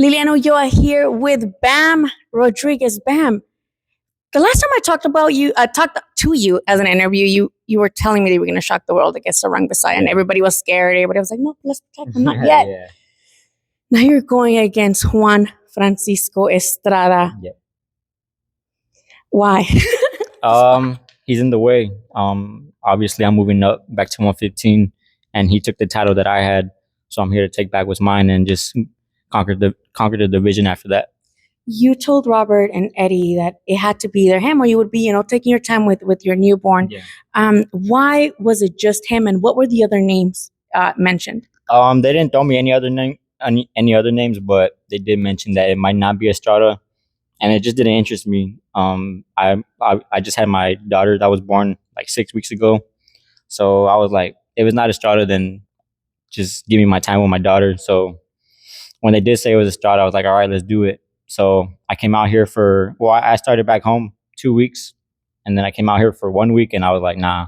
Liliana Ulloa here with Bam Rodriguez. Bam, the last time I talked to you as an interview, you were telling me that you were going to shock the world against Sarang Bisaya, and everybody was scared. Everybody was like, no, let's protect him, not yet. Yeah. Now you're going against Juan Francisco Estrada. Yep. Why? He's in the way. Obviously, I'm moving up back to 115, and he took the title that I had, so I'm here to take back what's mine and just conquer the division after that. You told Robert and Eddie that it had to be either him or you would be, taking your time with your newborn. Yeah. Why was it just him, and what were the other names mentioned? They didn't throw me any other names, but they did mention that it might not be Estrada, and it just didn't interest me. I just had my daughter that was born like 6 weeks ago, so I was like, if it's not Estrada, then just give me my time with my daughter. So when they did say it was Estrada, I was like, all right, let's do it. So I came out here I started back home 2 weeks, and then I came out here for 1 week, and I was like, nah,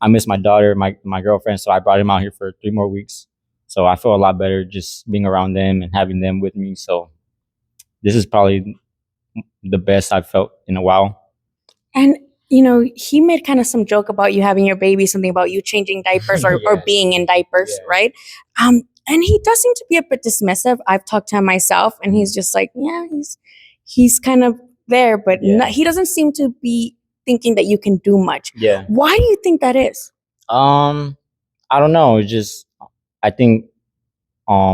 I miss my daughter, my girlfriend, so I brought him out here for 3 more weeks. So I feel a lot better just being around them and having them with me. So this is probably the best I've felt in a while. And he made kind of some joke about you having your baby, something about you changing diapers or being in diapers, right? And he does seem to be a bit dismissive. I've talked to him myself, and he's just like, yeah, he's kind of there, but he doesn't seem to be thinking that you can do much. Yeah. Why do you think that is? I don't know. It's just, I think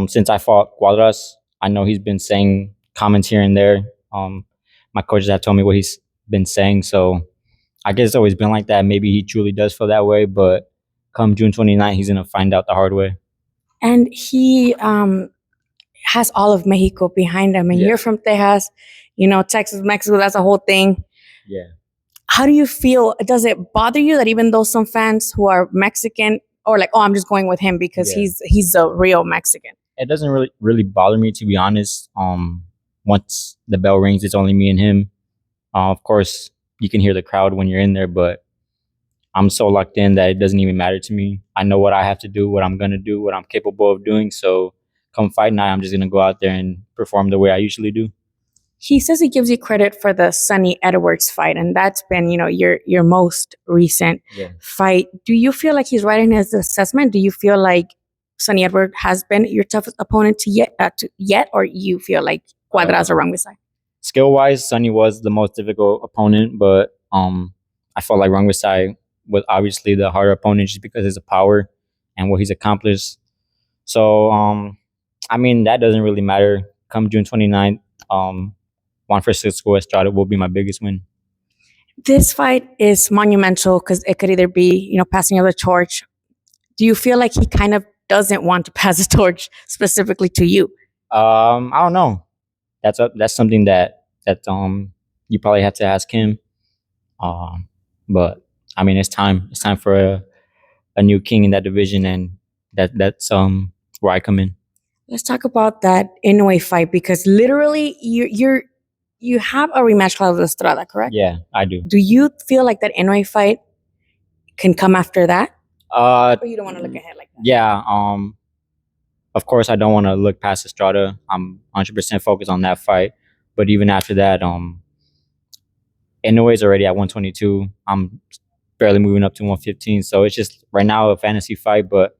since I fought Cuadras, I know he's been saying comments here and there. My coaches have told me what he's been saying, so I guess it's always been like that. Maybe he truly does feel that way, but come June 29th, he's going to find out the hard way. And he has all of Mexico behind him, and you're from Texas, Texas, Mexico, that's a whole thing. Yeah. How do you feel? Does it bother you that even though some fans who are Mexican or like, oh, I'm just going with him because he's a real Mexican? It doesn't really bother me, to be honest. Once the bell rings, it's only me and him. Of course, you can hear the crowd when you're in there, but I'm so locked in that it doesn't even matter to me. I know what I have to do, what I'm going to do, what I'm capable of doing. So come fight night, I'm just going to go out there and perform the way I usually do. He says he gives you credit for the Sonny Edwards fight, and that's been, your most recent fight. Do you feel like he's right in his assessment? Do you feel like Sonny Edwards has been your toughest opponent yet, or you feel like Cuadras or Rungvisai? Skill-wise, Sonny was the most difficult opponent, but I felt like Rungvisai was obviously the harder opponent just because of his power and what he's accomplished. So, that doesn't really matter. Come June 29th, Juan Francisco Estrada will be my biggest win. This fight is monumental because it could either be, passing of the torch. Do you feel like he kind of doesn't want to pass the torch specifically to you? I don't know. That's something that you probably have to ask him. But it's time. It's time for a new king in that division, and that's where I come in. Let's talk about that Inoue fight, because literally you have a rematch clause with Estrada, correct? Yeah, I do. Do you feel like that Inoue fight can come after that? Or you don't want to look ahead like that? Yeah. Of course, I don't want to look past Estrada. I'm 100% focused on that fight. But even after that, Inoue's already at 122. I'm barely moving up to 115. So it's just right now a fantasy fight. But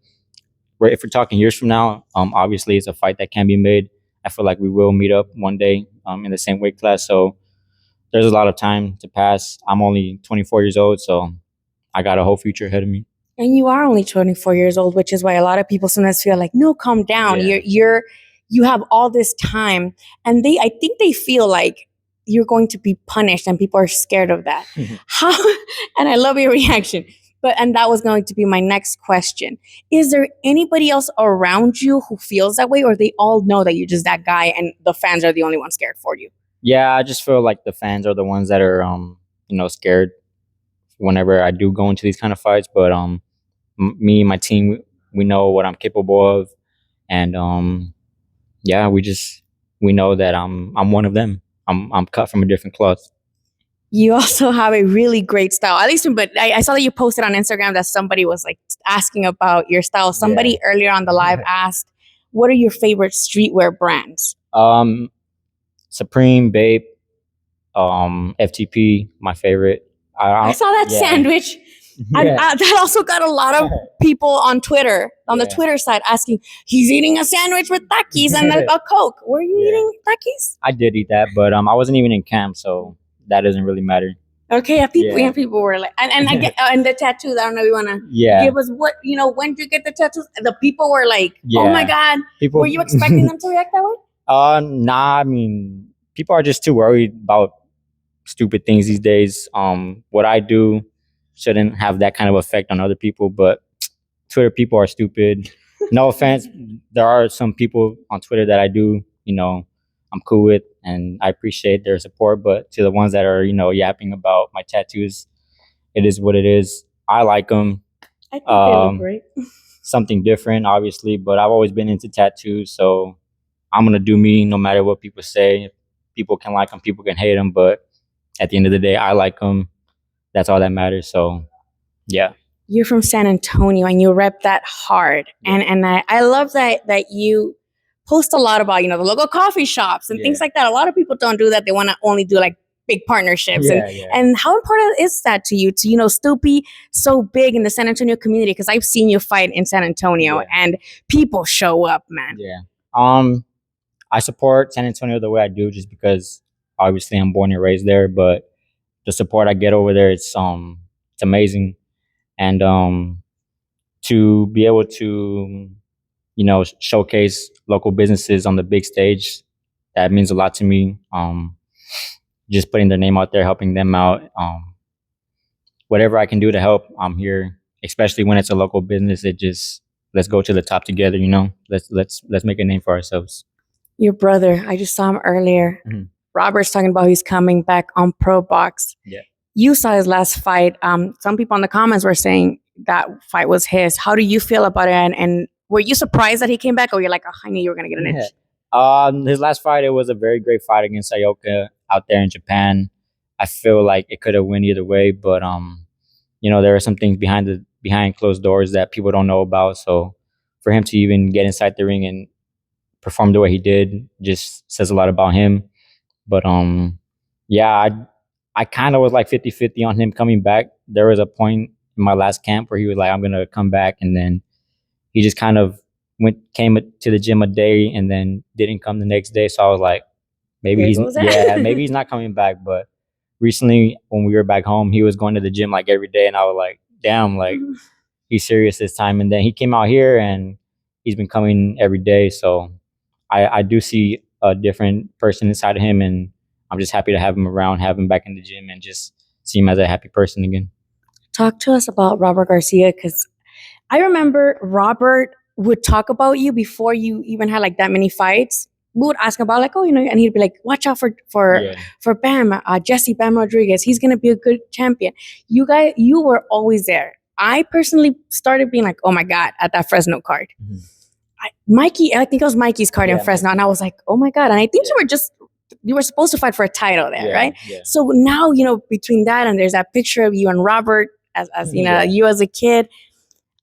if we're talking years from now, obviously it's a fight that can be made. I feel like we will meet up one day in the same weight class. So there's a lot of time to pass. I'm only 24 years old, so I got a whole future ahead of me. And you are only 24 years old, which is why a lot of people sometimes feel like, no, calm down. Yeah. You have all this time. And I think they feel like you're going to be punished, and people are scared of that. How? And I love your reaction. And that was going to be my next question. Is there anybody else around you who feels that way, or they all know that you're just that guy and the fans are the only ones scared for you? Yeah, I just feel like the fans are the ones that are, scared whenever I do go into these kind of fights. But me and my team, we know what I'm capable of, and we know that I'm one of them. I'm cut from a different cloth. You also have a really great style. At least, but I saw that you posted on Instagram that somebody was like asking about your style. Somebody earlier on the live asked, what are your favorite streetwear brands? Supreme, Bape, FTP, my favorite. I saw that sandwich. That also got a lot of people on Twitter, on the Twitter side, asking, he's eating a sandwich with Takis and a Coke. Were you eating Takis? I did eat that, but I wasn't even in camp, so that doesn't really matter. Okay, people were like, and I get, and the tattoos. I don't know if you want to give us what, when did you get the tattoos? The people were like, oh my God. Were you expecting them to react that way? Nah, I mean, people are just too worried about stupid things these days. What I do shouldn't have that kind of effect on other people, but Twitter people are stupid. No offense. There are some people on Twitter that I do, I'm cool with, and I appreciate their support. But to the ones that are, yapping about my tattoos, it is what it is. I like them. I think they look great. Something different, obviously, but I've always been into tattoos, so I'm gonna do me no matter what people say. People can like them, people can hate them, but at the end of the day, I like them. That's all that matters. So, yeah. You're from San Antonio and you rep that hard, and I love that you post a lot about the local coffee shops and things like that. A lot of people don't do that. They want to only do like big partnerships. And how important is that to you to still be so big in the San Antonio community? Because I've seen you fight in San Antonio and people show up, man. I support San Antonio the way I do just because obviously I'm born and raised there, but the support I get over there, it's amazing. And to be able to showcase local businesses on the big stage, that means a lot to me. Just putting their name out there, helping them out. Whatever I can do to help, I'm here. Especially when it's a local business, let's go to the top together. Let's make a name for ourselves. Your brother, I just saw him earlier. Mm-hmm. Robert's talking about he's coming back on Pro Box. Yeah. You saw his last fight. Some people in the comments were saying that fight was his. How do you feel about it? And were you surprised that he came back, or you're like, oh, I knew you were going to get an itch? His last fight, it was a very great fight against Sayoka out there in Japan. I feel like it could have went either way, but there are some things behind closed doors that people don't know about. So for him to even get inside the ring and perform the way he did just says a lot about him. But I kind of was like 50-50 on him coming back. There was a point in my last camp where he was like, I'm going to come back. And then he just kind of came to the gym a day and then didn't come the next day. So I was like, maybe he's not coming back. But recently when we were back home, he was going to the gym like every day. And I was like, damn, like he's serious this time. And then he came out here and he's been coming every day. So I do see a different person inside of him, and I'm just happy to have him around, have him back in the gym, and just see him as a happy person again. Talk to us about Robert Garcia, because I remember Robert would talk about you before you even had like that many fights. We would ask about like, and he'd be like, watch out for Bam, Jesse Bam Rodriguez. He's gonna be a good champion. You were always there. I personally started being like, oh my God, at that Fresno card. Mm-hmm. Mikey, I think it was Mikey's card in Fresno, and I was like, oh my God. And I think you were supposed to fight for a title there, right? Yeah. So now, between that and there's that picture of you and Robert as you as a kid,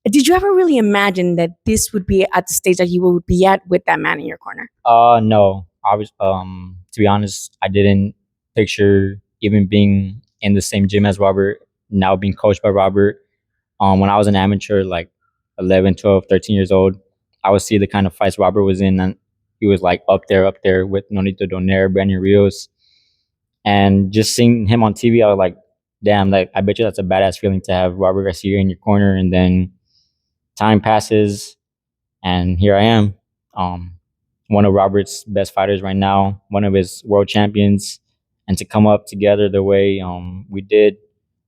did you ever really imagine that this would be at the stage that you would be at with that man in your corner? No. I was, to be honest, I didn't picture even being in the same gym as Robert, now being coached by Robert. When I was an amateur, like 11, 12, 13 years old, I would see the kind of fights Robert was in, and he was like up there with Nonito Donaire, Brandon Rios. And just seeing him on TV, I was like, damn, like I bet you that's a badass feeling to have Robert Garcia in your corner. And then time passes and here I am. One of Robert's best fighters right now, one of his world champions. And to come up together the way we did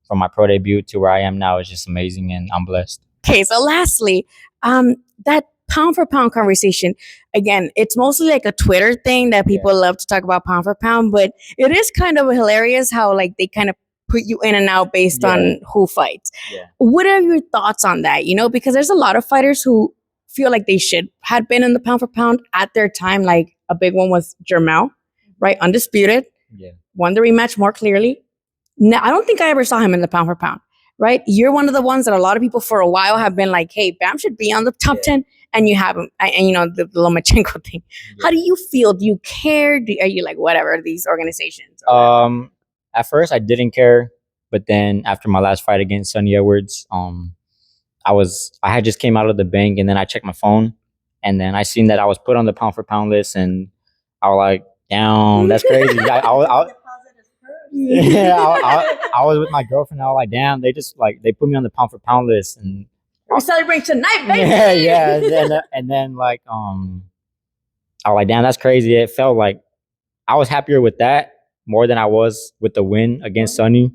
from my pro debut to where I am now is just amazing, and I'm blessed. Okay, so lastly, that pound for pound conversation, again, it's mostly like a Twitter thing that people love to talk about pound for pound, but it is kind of hilarious how like they kind of put you in and out based on who fights. What are your thoughts on that? Because there's a lot of fighters who feel like they had been in the pound for pound at their time. Like a big one was Jermell, right? Undisputed. Won the rematch more clearly. Now, I don't think I ever saw him in the pound for pound, right? You're one of the ones that a lot of people for a while have been like, hey, Bam should be on the top 10. and you have, and you know, the Lomachenko thing. How do you feel? Do you care? Are you like, whatever, these organizations? At first I didn't care, but then after my last fight against Sonny Edwards, I had just came out of the bank, and then I checked my phone, and then I seen that I was put on the pound for pound list, and I was like, damn, that's crazy. I was with my girlfriend. I was like, damn, they put me on the pound for pound list, and we're celebrating tonight, baby. Yeah. And then like I was like, damn, that's crazy. It felt like I was happier with that more than I was with the win against Sonny.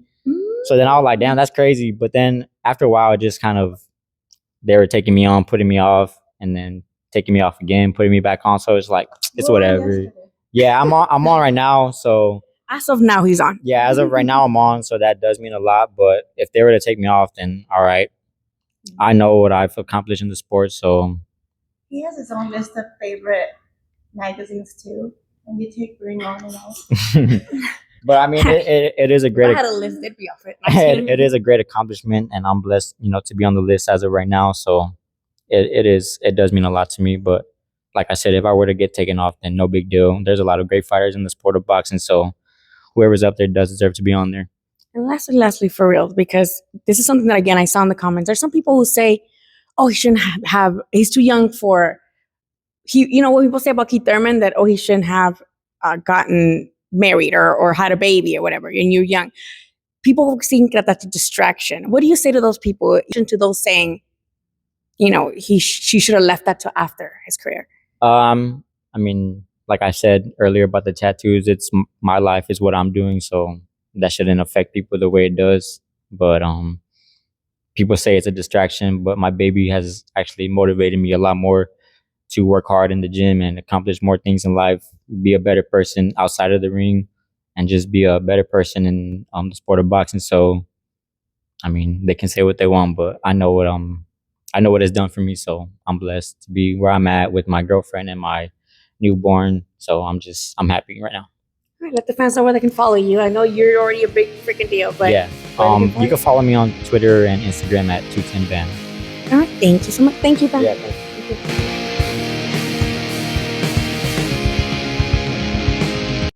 So then I was like, damn, that's crazy. But then after a while, it just kind of, they were taking me on, putting me off, and then taking me off again, putting me back on. So it's like, it's whatever. Yeah, I'm on right now. So as of now, he's on. Yeah, as of right now, I'm on. So that does mean a lot. But if they were to take me off, then all right. I know what I've accomplished in the sport. So he has his own list of favorite magazines too. And you take Ring On and all. But I mean, it is a great. If I had a list, it'd be off it. It is a great accomplishment, and I'm blessed, to be on the list as of right now. So it does mean a lot to me. But like I said, if I were to get taken off, then no big deal. There's a lot of great fighters in the sport of boxing, so whoever's up there does deserve to be on there. And lastly, for real, because this is something that, again, I saw in the comments. There's some people who say, "Oh, he shouldn't have. He's too young for." What people say about Keith Thurman, that he shouldn't have gotten married or had a baby or whatever, and you're young. People think that that's a distraction. What do you say to those people? To those saying, she should have left that till after his career. I mean, like I said earlier about the tattoos, it's my life is what I'm doing, so that shouldn't affect people the way it does. But people say it's a distraction, but my baby has actually motivated me a lot more to work hard in the gym and accomplish more things in life, be a better person outside of the ring, and just be a better person in the sport of boxing. So, I mean, they can say what they want, but I know what it's done for me. So I'm blessed to be where I'm at with my girlfriend and my newborn. So I'm happy right now. All right, let the fans know where they can follow you. I know you're already a big freaking deal, but yeah, you can follow me on Twitter and Instagram at 210ban. All right, thank you so much. Thank you, Ben. Yeah, thank you.